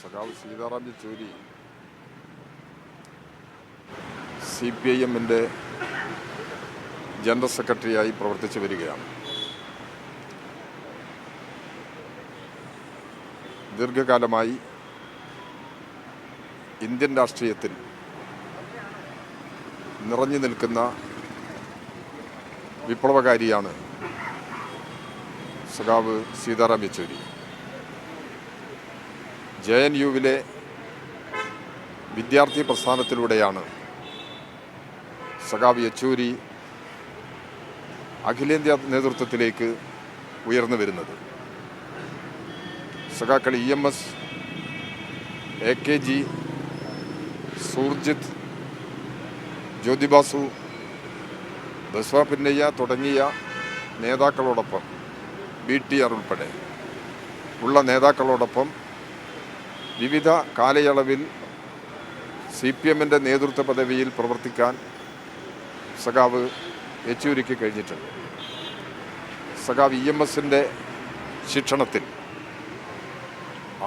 സഖാവ് സീതാറാം യെച്ചൂരി CPIM-ൻ്റെ ജനറൽ സെക്രട്ടറിയായി പ്രവർത്തിച്ചു വരികയാണ്. ദീർഘകാലമായി ഇന്ത്യൻ രാഷ്ട്രീയത്തിൽ നിറഞ്ഞു നിൽക്കുന്ന വിപ്ലവകാരിയാണ് സഖാവ് സീതാറാം യെച്ചൂരി. JNU-വിലെ വിദ്യാർത്ഥി പ്രസ്ഥാനത്തിലൂടെയാണ് സഖാവ് യെച്ചൂരി അഖിലേന്ത്യാ നേതൃത്വത്തിലേക്ക് ഉയർന്നു വരുന്നത്. സഖാക്കൾ EMS, AKG, സുർജിത്ത്, ജ്യോതിബാസു, ബസ്വ പിന്നയ്യ തുടങ്ങിയ നേതാക്കളോടൊപ്പം BTR ഉൾപ്പെടെ ഉള്ള നേതാക്കളോടൊപ്പം വിവിധ കാലയളവിൽ CPM-ൻ്റെ നേതൃത്വ പദവിയിൽ പ്രവർത്തിക്കാൻ സഖാവ് യെച്ചൂരിക്ക് കഴിഞ്ഞിട്ടുണ്ട്. സഖാവ് EMS-ൻ്റെ ശിക്ഷണത്തിൽ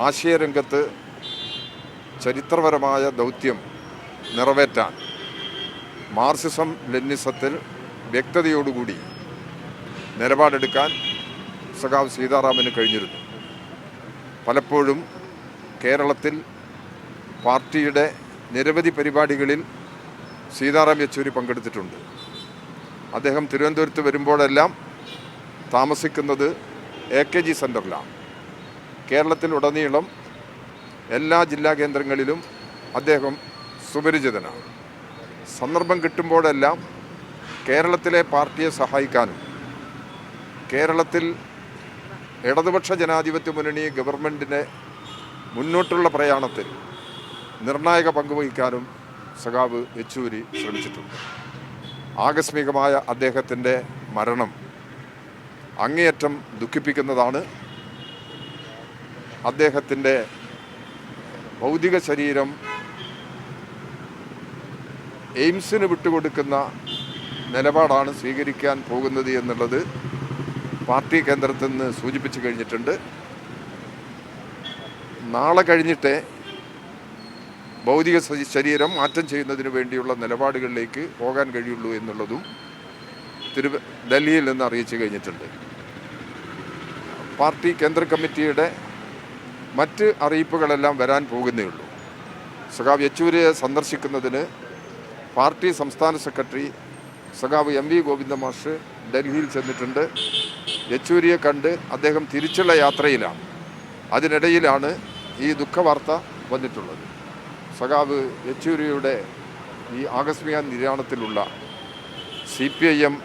ആശയരംഗത്ത് ചരിത്രപരമായ ദൗത്യം നിറവേറ്റാൻ മാർക്സിസം ലെനിനിസത്തിൽ വ്യക്തതയോടുകൂടി നിലപാടെടുക്കാൻ സഖാവ് സീതാറാമിന് കഴിഞ്ഞിരുന്നു. പലപ്പോഴും കേരളത്തിൽ പാർട്ടിയുടെ നിരവധി പരിപാടികളിൽ സീതാറാം യെച്ചൂരി പങ്കെടുത്തിട്ടുണ്ട്. അദ്ദേഹം തിരുവനന്തപുരത്ത് വരുമ്പോഴെല്ലാം താമസിക്കുന്നത് AKG സെൻറ്ററിലാണ്. കേരളത്തിലുടനീളം എല്ലാ ജില്ലാ കേന്ദ്രങ്ങളിലും അദ്ദേഹം സുപരിചിതനാണ്. സന്ദർഭം കിട്ടുമ്പോഴെല്ലാം കേരളത്തിലെ പാർട്ടിയെ സഹായിക്കാനും കേരളത്തിൽ ഇടതുപക്ഷ ജനാധിപത്യ മുന്നണി ഗവൺമെൻറ്റിൻ്റെ മുന്നോട്ടുള്ള പ്രയാണത്തിൽ നിർണായക പങ്കുവഹിക്കാനും സഖാവ് യെച്ചൂരി ശ്രമിച്ചിട്ടുണ്ട്. ആകസ്മികമായ അദ്ദേഹത്തിൻ്റെ മരണം അങ്ങേയറ്റം ദുഃഖിപ്പിക്കുന്നതാണ്. അദ്ദേഹത്തിൻ്റെ ഭൗതിക ശരീരം എയിംസിന് വിട്ടുകൊടുക്കുന്ന നിലപാടാണ് സ്വീകരിക്കാൻ പോകുന്നത് എന്നുള്ളത് പാർട്ടി കേന്ദ്രത്തിൽ നിന്ന് സൂചിപ്പിച്ചു കഴിഞ്ഞിട്ടുണ്ട്. നാളെ കഴിഞ്ഞിട്ടേ ഭൗതിക ശരീരം മാറ്റം ചെയ്യുന്നതിന് വേണ്ടിയുള്ള നിലപാടുകളിലേക്ക് പോകാൻ കഴിയുള്ളൂ എന്നുള്ളതും ഡൽഹിയിൽ നിന്ന് അറിയിച്ചു കഴിഞ്ഞിട്ടുണ്ട്. പാർട്ടി കേന്ദ്ര കമ്മിറ്റിയുടെ മറ്റ് അറിയിപ്പുകളെല്ലാം വരാൻ പോകുന്നേ ഉള്ളൂ. സഖാവ് യെച്ചൂരിയെ സന്ദർശിക്കുന്നതിന് പാർട്ടി സംസ്ഥാന സെക്രട്ടറി സഖാവ് MV ഗോവിന്ദ മാഷ് ഡൽഹിയിൽ ചെന്നിട്ടുണ്ട്. യെച്ചൂരിയെ കണ്ട് അദ്ദേഹം തിരിച്ചുള്ള യാത്രയിലാണ്. അതിനിടയിലാണ് ഈ ദുഃഖവാർത്ത വന്നിട്ടുള്ളത്. സഖാവ് യെച്ചൂരിയുടെ ഈ ആകസ്മിക നിര്യാണത്തിലുള്ള CPIM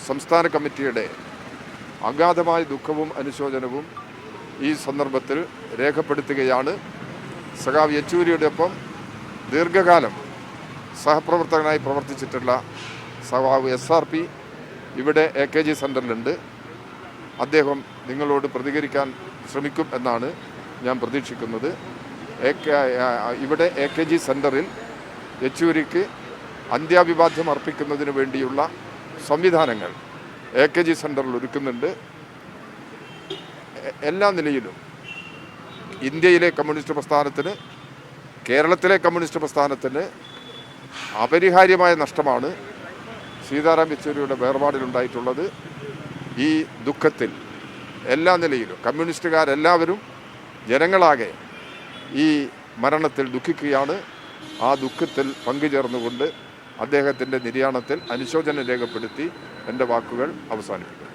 സംസ്ഥാന കമ്മിറ്റിയുടെ അഗാധമായ ദുഃഖവും അനുശോചനവും ഈ സന്ദർഭത്തിൽ രേഖപ്പെടുത്തുകയാണ്. സഖാവ് യെച്ചൂരിയുടെ ഒപ്പം ദീർഘകാലം സഹപ്രവർത്തകനായി പ്രവർത്തിച്ചിട്ടുള്ള സഖാവ് SRP ഇവിടെ AKG സെൻറ്ററിലുണ്ട്. അദ്ദേഹം നിങ്ങളോട് പ്രതികരിക്കാൻ ശ്രമിക്കും എന്നാണ് ഞാൻ പ്രതീക്ഷിക്കുന്നത്. ഇവിടെ AKG സെൻറ്ററിൽ യെച്ചൂരിക്ക് അന്ത്യാഭിവാദ്യം അർപ്പിക്കുന്നതിന് വേണ്ടിയുള്ള സംവിധാനങ്ങൾ AKG സെൻറ്ററിൽ ഒരുക്കുന്നുണ്ട്. എല്ലാ നിലയിലും ഇന്ത്യയിലെ കമ്മ്യൂണിസ്റ്റ് പ്രസ്ഥാനത്തിന്, കേരളത്തിലെ കമ്മ്യൂണിസ്റ്റ് പ്രസ്ഥാനത്തിന് അപരിഹാര്യമായ നഷ്ടമാണ് സീതാറാം യെച്ചൂരിയുടെ വേർപാടിലുണ്ടായിട്ടുള്ളത്. ഈ ദുഃഖത്തിൽ എല്ലാ നിലയിലും കമ്മ്യൂണിസ്റ്റുകാരെല്ലാവരും ജനങ്ങളാകെ ഈ മരണത്തിൽ ദുഃഖിക്കുകയാണ്. ആ ദുഃഖത്തിൽ പങ്കുചേർന്നുകൊണ്ട് അദ്ദേഹത്തിൻ്റെ നിര്യാണത്തിൽ അനുശോചനം രേഖപ്പെടുത്തി എൻ്റെ വാക്കുകൾ അവസാനിപ്പിക്കും.